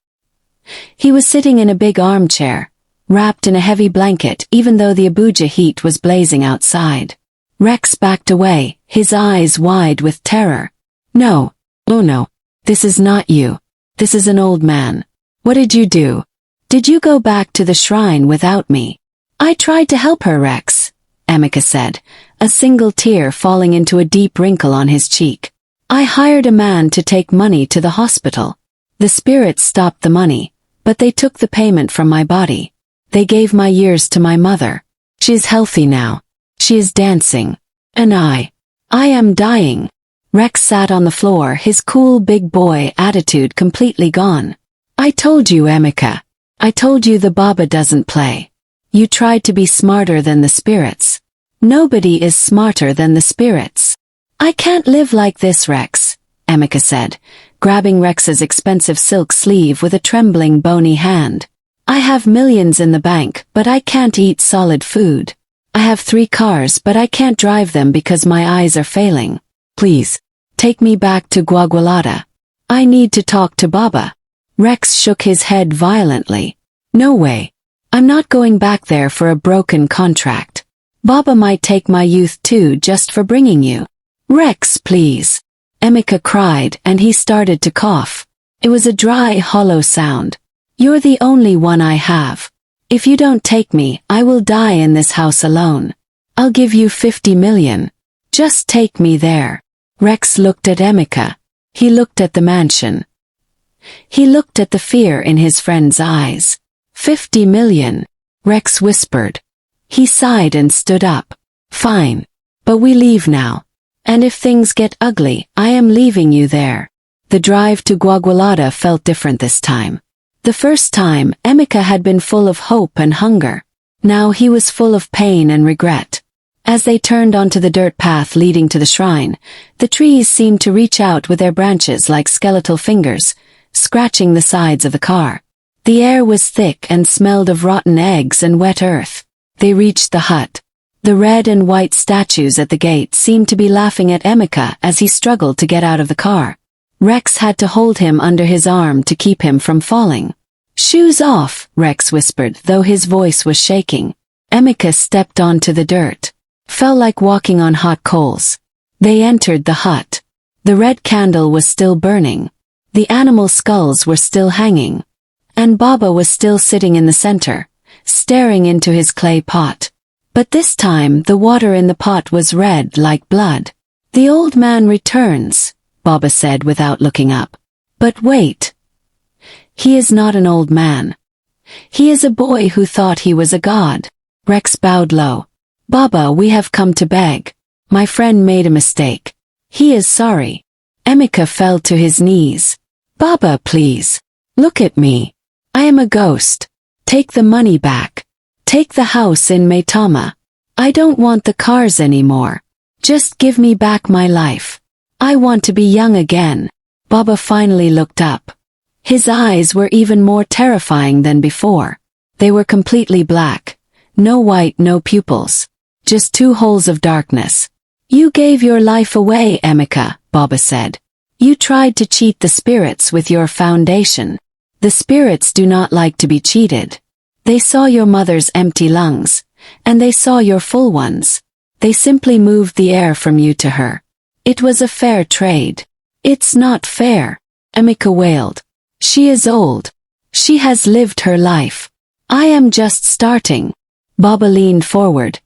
He was sitting in a big armchair, wrapped in a heavy blanket even though the Abuja heat was blazing outside. Rex backed away, his eyes wide with terror. "No, oh no, this is not you. This is an old man. What did you do? Did you go back to the shrine without me?" "I tried to help her, Rex," Emeka said, a single tear falling into a deep wrinkle on his cheek. "I hired a man to take money to the hospital. The spirits stopped the money, but they took the payment from my body. They gave my years to my mother. She is healthy now. She is dancing. And I am dying." Rex sat on the floor, his cool big boy attitude completely gone. "I told you, Emeka. I told you the Baba doesn't play. You tried to be smarter than the spirits. Nobody is smarter than the spirits." "I can't live like this, Rex," Emeka said, grabbing Rex's expensive silk sleeve with a trembling bony hand. "I have millions in the bank, but I can't eat solid food. I have 3 cars, but I can't drive them because my eyes are failing. Please, take me back to Gwagwalada. I need to talk to Baba." Rex shook his head violently. "No way. I'm not going back there for a broken contract. Baba might take my youth too just for bringing you." "Rex, please," Emeka cried, and he started to cough. It was a dry, hollow sound. "You're the only one I have. If you don't take me, I will die in this house alone. I'll give you 50 million. Just take me there." Rex looked at Emeka. He looked at the mansion. He looked at the fear in his friend's eyes. 50 million, Rex whispered. He sighed and stood up. "Fine. But we leave now. And if things get ugly, I am leaving you there." The drive to Gwagwalada felt different this time. The first time, Emeka had been full of hope and hunger. Now he was full of pain and regret. As they turned onto the dirt path leading to the shrine, the trees seemed to reach out with their branches like skeletal fingers, scratching the sides of the car. The air was thick and smelled of rotten eggs and wet earth. They reached the hut. The red and white statues at the gate seemed to be laughing at Emeka as he struggled to get out of the car. Rex had to hold him under his arm to keep him from falling. "Shoes off," Rex whispered, though his voice was shaking. Emeka stepped onto the dirt. Felt like walking on hot coals. They entered the hut. The red candle was still burning. The animal skulls were still hanging. And Baba was still sitting in the center, staring into his clay pot. But this time the water in the pot was red like blood. "The old man returns," Baba said without looking up. "But wait. He is not an old man. He is a boy who thought he was a god." Rex bowed low. "Baba, we have come to beg. My friend made a mistake. He is sorry." Emeka fell to his knees. "Baba, please. Look at me. I am a ghost. Take the money back. Take the house in Maitama. I don't want the cars anymore. Just give me back my life. I want to be young again." Baba finally looked up. His eyes were even more terrifying than before. They were completely black. No white, no pupils. Just 2 holes of darkness. "You gave your life away, Emeka," Baba said. "You tried to cheat the spirits with your foundation. The spirits do not like to be cheated. They saw your mother's empty lungs, and they saw your full ones. They simply moved the air from you to her. It was a fair trade. It's not fair, Emeka wailed. She is old. She has lived her life. I am just starting. Baba leaned forward,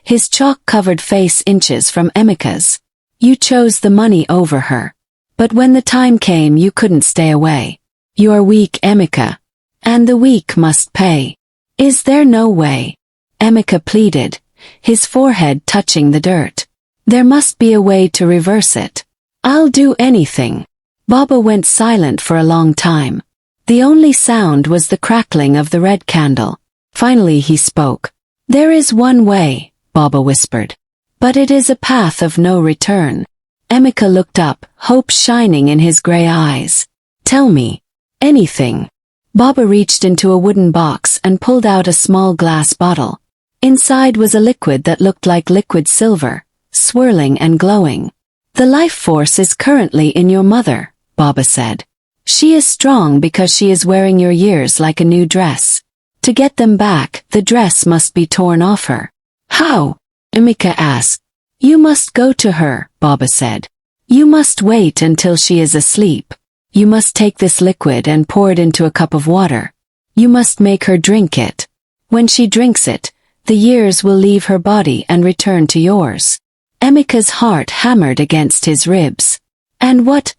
his chalk-covered face inches from Emeka's. You chose the money over her. But when the time came you couldn't stay away. You are weak, Emeka. And the weak must pay. Is there no way? Emeka pleaded, his forehead touching the dirt. There must be a way to reverse it. I'll do anything. Baba went silent for a long time. The only sound was the crackling of the red candle. Finally he spoke. There is one way, Baba whispered. But it is a path of no return. Emeka looked up, hope shining in his gray eyes. Tell me. Anything. Baba reached into a wooden box and pulled out a small glass bottle. Inside was a liquid that looked like liquid silver, swirling and glowing. The life force is currently in your mother, Baba said. She is strong because she is wearing your years like a new dress. To get them back, the dress must be torn off her. How? Emeka asked. You must go to her, Baba said. You must wait until she is asleep. You must take this liquid and pour it into a cup of water. You must make her drink it. When she drinks it, the years will leave her body and return to yours. Emeka's heart hammered against his ribs. And what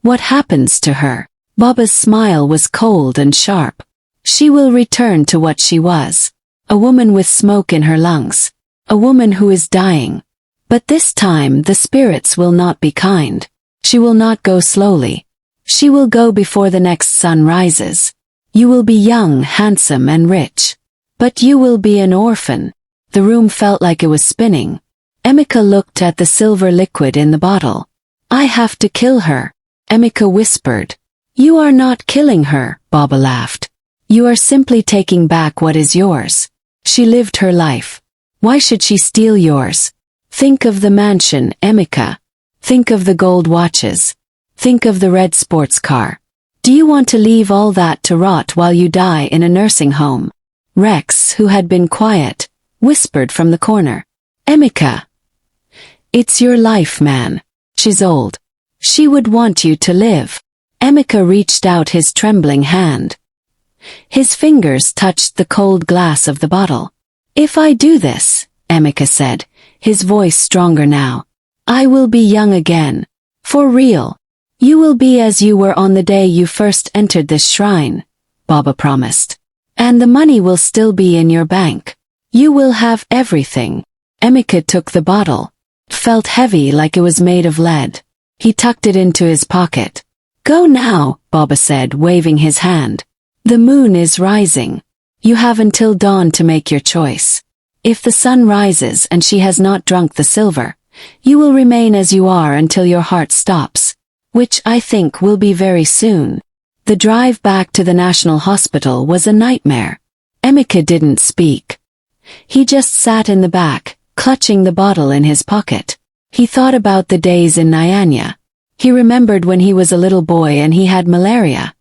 happens to her? Baba's smile was cold and sharp. She will return to what she was. A woman with smoke in her lungs. A woman who is dying. But this time the spirits will not be kind. She will not go slowly. She will go before the next sun rises. You will be young, handsome and rich. But you will be an orphan. The room felt like it was spinning. Emeka looked at the silver liquid in the bottle. I have to kill her, Emeka whispered. You are not killing her, Baba laughed. You are simply taking back what is yours. She lived her life. Why should she steal yours? Think of the mansion, Emeka. Think of the gold watches. Think of the red sports car. Do you want to leave all that to rot while you die in a nursing home? Rex, who had been quiet, whispered from the corner. Emeka. It's your life, man. She's old. She would want you to live. Emeka reached out his trembling hand. His fingers touched the cold glass of the bottle. If I do this, Emeka said, his voice stronger now, I will be young again. For real. You will be as you were on the day you first entered this shrine, Baba promised. And the money will still be in your bank. You will have everything. Emeka took the bottle. It felt heavy like it was made of lead. He tucked it into his pocket. Go now, Baba said, waving his hand. The moon is rising. You have until dawn to make your choice. If the sun rises and she has not drunk the silver, you will remain as you are until your heart stops. Which I think will be very soon. The drive back to the National Hospital was a nightmare. Emeka didn't speak. He just sat in the back, clutching the bottle in his pocket. He thought about the days in Nyanya. He remembered when he was a little boy and he had malaria.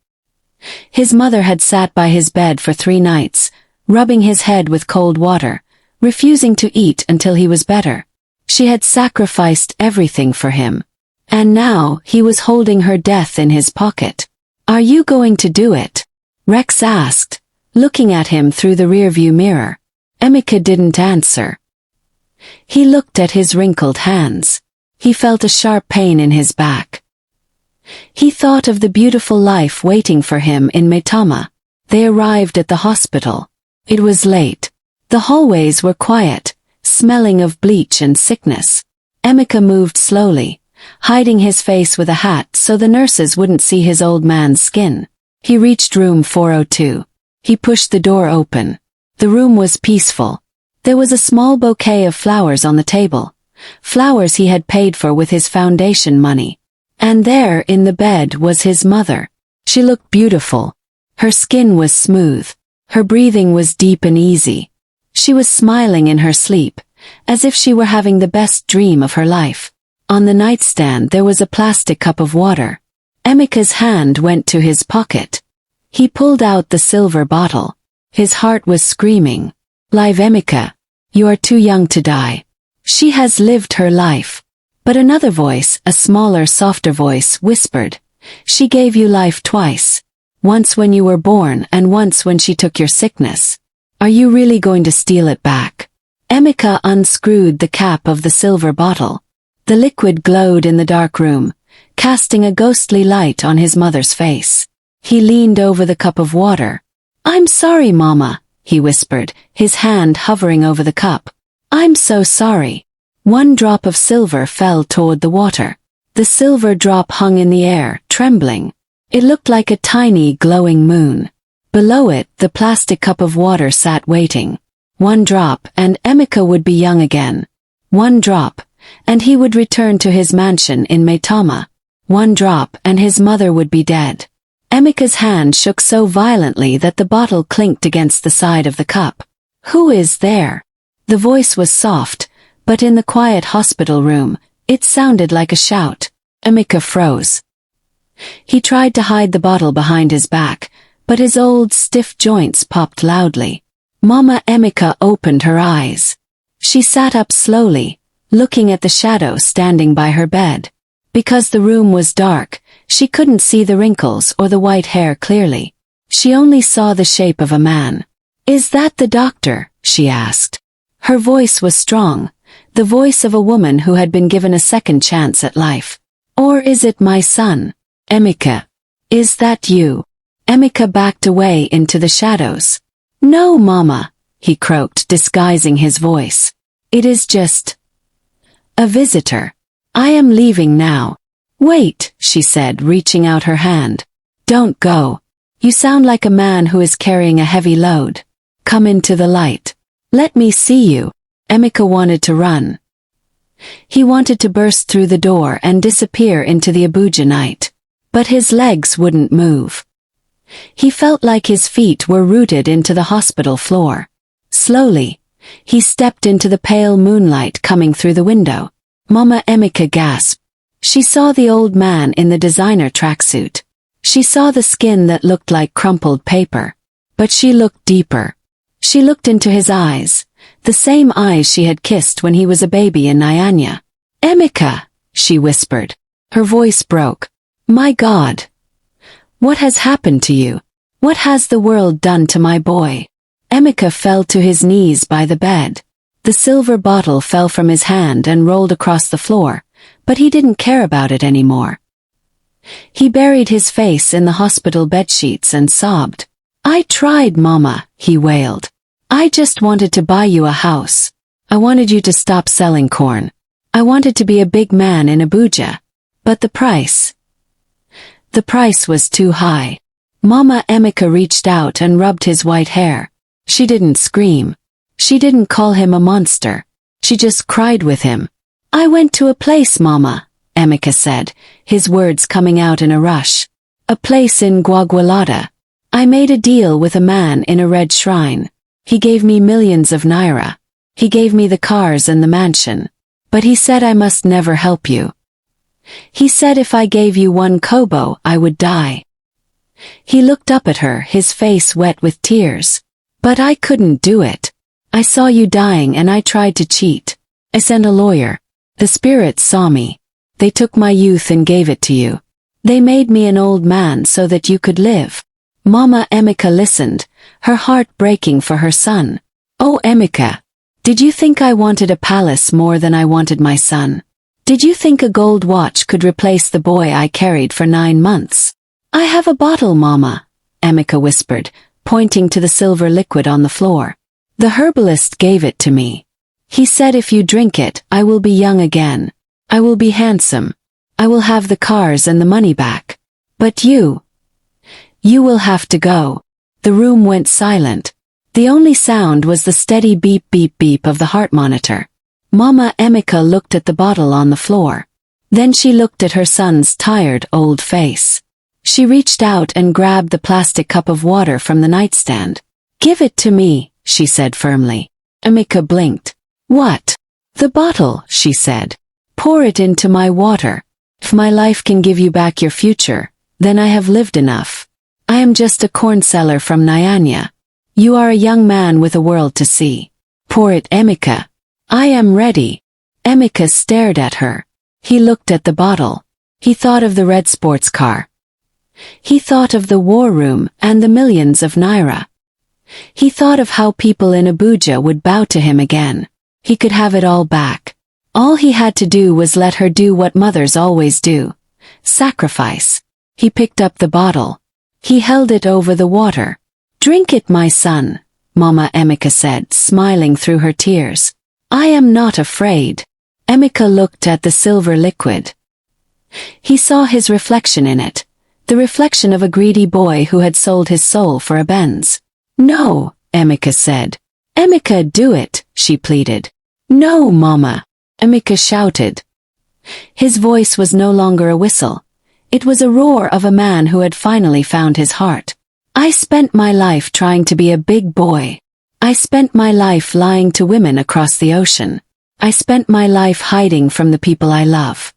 His mother had sat by his bed for 3 nights, rubbing his head with cold water, refusing to eat until he was better. She had sacrificed everything for him. And now he was holding her death in his pocket. Are you going to do it? Rex asked, looking at him through the rearview mirror. Emeka didn't answer. He looked at his wrinkled hands. He felt a sharp pain in his back. He thought of the beautiful life waiting for him in Maitama. They arrived at the hospital. It was late. The hallways were quiet, smelling of bleach and sickness. Emeka moved slowly, hiding his face with a hat so the nurses wouldn't see his old man's skin. He reached room 402. He pushed the door open. The room was peaceful. There was a small bouquet of flowers on the table. Flowers he had paid for with his foundation money. And there in the bed was his mother. She looked beautiful. Her skin was smooth. Her breathing was deep and easy. She was smiling in her sleep, as if she were having the best dream of her life. On the nightstand there was a plastic cup of water. Emeka's hand went to his pocket. He pulled out the silver bottle. His heart was screaming. Live Emeka. You are too young to die. She has lived her life. But another voice, a smaller, softer voice, whispered, "She gave you life twice. Once when you were born and once when she took your sickness. Are you really going to steal it back?" Emeka unscrewed the cap of the silver bottle. The liquid glowed in the dark room, casting a ghostly light on his mother's face. He leaned over the cup of water. "I'm sorry, Mama," he whispered, his hand hovering over the cup. "I'm so sorry." One drop of silver fell toward the water. The silver drop hung in the air, trembling. It looked like a tiny, glowing moon. Below it, the plastic cup of water sat waiting. One drop, and Emeka would be young again. One drop, and he would return to his mansion in Maitama. One drop, and his mother would be dead. Emeka's hand shook so violently that the bottle clinked against the side of the cup. "Who is there?" The voice was soft, but in the quiet hospital room, it sounded like a shout. Emeka froze. He tried to hide the bottle behind his back, but his old, stiff joints popped loudly. Mama Emeka opened her eyes. She sat up slowly, looking at the shadow standing by her bed. Because the room was dark, she couldn't see the wrinkles or the white hair clearly. She only saw the shape of a man. "Is that the doctor?" she asked. Her voice was strong, the voice of a woman who had been given a second chance at life. "Or is it my son? Emeka. Is that you?" Emeka backed away into the shadows. "No, Mama," he croaked, disguising his voice. "It is just a visitor. I am leaving now." "Wait," she said, reaching out her hand. "Don't go. You sound like a man who is carrying a heavy load. Come into the light. Let me see you." Emeka wanted to run. He wanted to burst through the door and disappear into the Abuja night. But his legs wouldn't move. He felt like his feet were rooted into the hospital floor. Slowly, he stepped into the pale moonlight coming through the window. Mama Emeka gasped. She saw the old man in the designer tracksuit. She saw the skin that looked like crumpled paper. But she looked deeper. She looked into his eyes, the same eyes she had kissed when he was a baby in Nyanya. "Emeka," she whispered. Her voice broke. "My God. What has happened to you? What has the world done to my boy?" Emeka fell to his knees by the bed. The silver bottle fell from his hand and rolled across the floor, but he didn't care about it anymore. He buried his face in the hospital bedsheets and sobbed. "I tried, Mama," he wailed. "I just wanted to buy you a house. I wanted you to stop selling corn. I wanted to be a big man in Abuja. But the price was too high." Mama Emeka reached out and rubbed his white hair. She didn't scream. She didn't call him a monster. She just cried with him. "I went to a place, Mama," Emeka said, his words coming out in a rush. "A place in Gwagwalada. I made a deal with a man in a red shrine. He gave me millions of naira. He gave me the cars and the mansion. But he said I must never help you. He said if I gave you one kobo, I would die." He looked up at her, his face wet with tears. "But I couldn't do it. I saw you dying and I tried to cheat. I sent a lawyer. The spirits saw me. They took my youth and gave it to you. They made me an old man so that you could live." Mama Emeka listened, her heart breaking for her son. "Oh, Emeka, did you think I wanted a palace more than I wanted my son? Did you think a gold watch could replace the boy I carried for 9 months? I have a bottle, Mama," Emeka whispered, pointing to the silver liquid on the floor. "The herbalist gave it to me. He said if you drink it, I will be young again. I will be handsome. I will have the cars and the money back. But you will have to go." The room went silent. The only sound was the steady beep beep beep of the heart monitor. Mama Emeka looked at the bottle on the floor. Then she looked at her son's tired, old face. She reached out and grabbed the plastic cup of water from the nightstand. "Give it to me," she said firmly. Emeka blinked. "What?" "The bottle," she said. "Pour it into my water. If my life can give you back your future, then I have lived enough. I am just a corn seller from Nyanya. You are a young man with a world to see. Pour it, Emeka. I am ready." Emeka stared at her. He looked at the bottle. He thought of the red sports car. He thought of the war room and the millions of naira. He thought of how people in Abuja would bow to him again. He could have it all back. All he had to do was let her do what mothers always do. Sacrifice. He picked up the bottle. He held it over the water. "Drink it, my son," Mama Emeka said, smiling through her tears. "I am not afraid." Emeka looked at the silver liquid. He saw his reflection in it. The reflection of a greedy boy who had sold his soul for a Benz. "No," Emeka said. "Emeka, do it," she pleaded. "No, Mama," Emeka shouted. His voice was no longer a whistle. It was a roar of a man who had finally found his heart. "I spent my life trying to be a big boy. I spent my life lying to women across the ocean. I spent my life hiding from the people I love.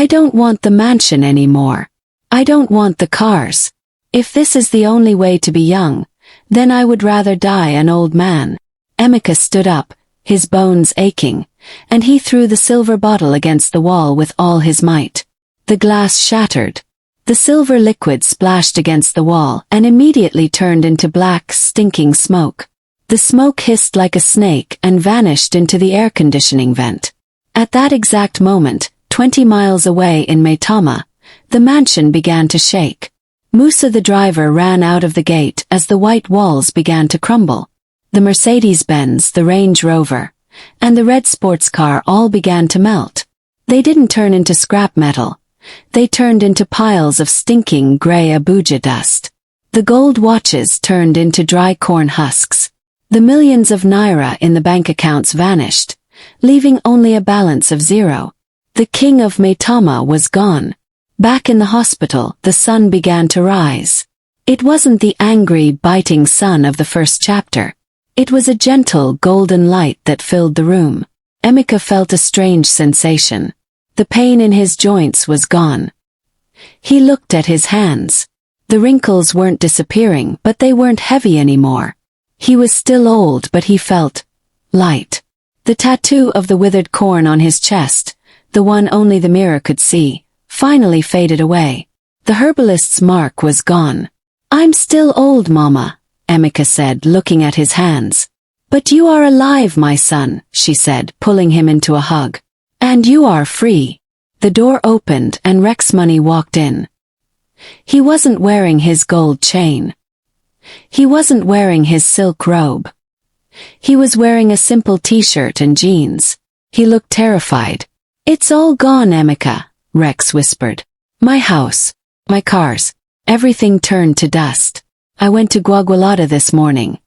I don't want the mansion anymore. I don't want the cars. If this is the only way to be young, then I would rather die an old man." Emeka stood up, his bones aching, and he threw the silver bottle against the wall with all his might. The glass shattered. The silver liquid splashed against the wall and immediately turned into black, stinking smoke. The smoke hissed like a snake and vanished into the air conditioning vent. At that exact moment, 20 miles away in Maitama, the mansion began to shake. Musa the driver ran out of the gate as the white walls began to crumble. The Mercedes-Benz, the Range Rover, and the red sports car all began to melt. They didn't turn into scrap metal. They turned into piles of stinking gray Abuja dust. The gold watches turned into dry corn husks. The millions of naira in the bank accounts vanished, leaving only a balance of zero. The king of Maitama was gone. Back in the hospital, the sun began to rise. It wasn't the angry, biting sun of the first chapter. It was a gentle, golden light that filled the room. Emeka felt a strange sensation. The pain in his joints was gone. He looked at his hands. The wrinkles weren't disappearing, but they weren't heavy anymore. He was still old, but he felt light. The tattoo of the withered corn on his chest, the one only the mirror could see, finally faded away. The herbalist's mark was gone. "I'm still old, Mama," Emeka said, looking at his hands. "But you are alive, my son," she said, pulling him into a hug. "And you are free." The door opened and Rex Money walked in. He wasn't wearing his gold chain. He wasn't wearing his silk robe. He was wearing a simple t-shirt and jeans. He looked terrified. "It's all gone, Emeka," Rex whispered. "My house, my cars, everything turned to dust. I went to Gwagwalada this morning.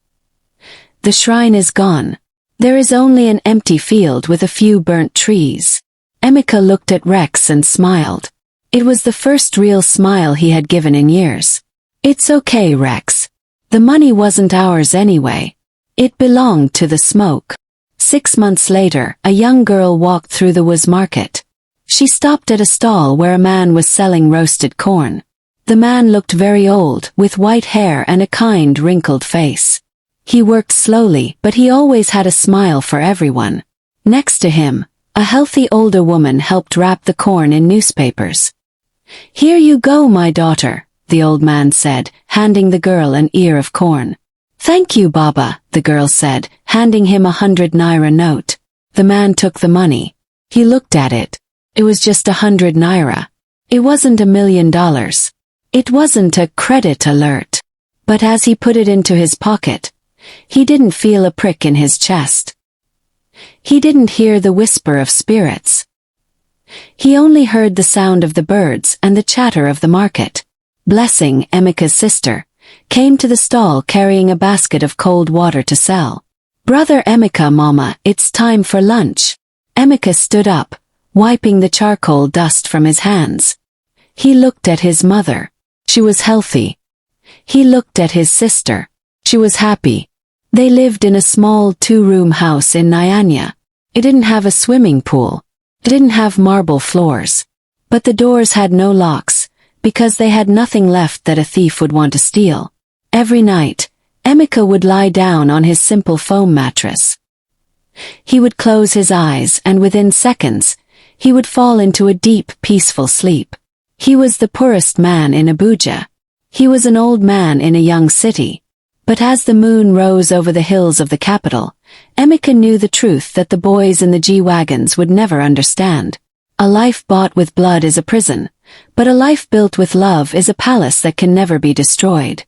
The shrine is gone. There is only an empty field with a few burnt trees." Emeka looked at Rex and smiled. It was the first real smile he had given in years. "It's okay, Rex. The money wasn't ours anyway. It belonged to the smoke." 6 months later, a young girl walked through the Waz market. She stopped at a stall where a man was selling roasted corn. The man looked very old, with white hair and a kind, wrinkled face. He worked slowly, but he always had a smile for everyone. Next to him, a healthy older woman helped wrap the corn in newspapers. "Here you go, my daughter," the old man said, handing the girl an ear of corn. "Thank you, Baba," the girl said, handing him 100 naira note. The man took the money. He looked at it. It was just 100 naira. It wasn't $1 million. It wasn't a credit alert. But as he put it into his pocket, he didn't feel a prick in his chest. He didn't hear the whisper of spirits. He only heard the sound of the birds and the chatter of the market. Blessing, Emeka's sister, came to the stall carrying a basket of cold water to sell. "Brother Emeka, Mama, it's time for lunch." Emeka stood up, wiping the charcoal dust from his hands. He looked at his mother. She was healthy. He looked at his sister. She was happy. They lived in a small 2-room house in Nyanya. It didn't have a swimming pool. It didn't have marble floors. But the doors had no locks, because they had nothing left that a thief would want to steal. Every night, Emeka would lie down on his simple foam mattress. He would close his eyes and within seconds, he would fall into a deep, peaceful sleep. He was the poorest man in Abuja. He was an old man in a young city. But as the moon rose over the hills of the capital, Emeka knew the truth that the boys in the G-wagons would never understand. A life bought with blood is a prison, but a life built with love is a palace that can never be destroyed.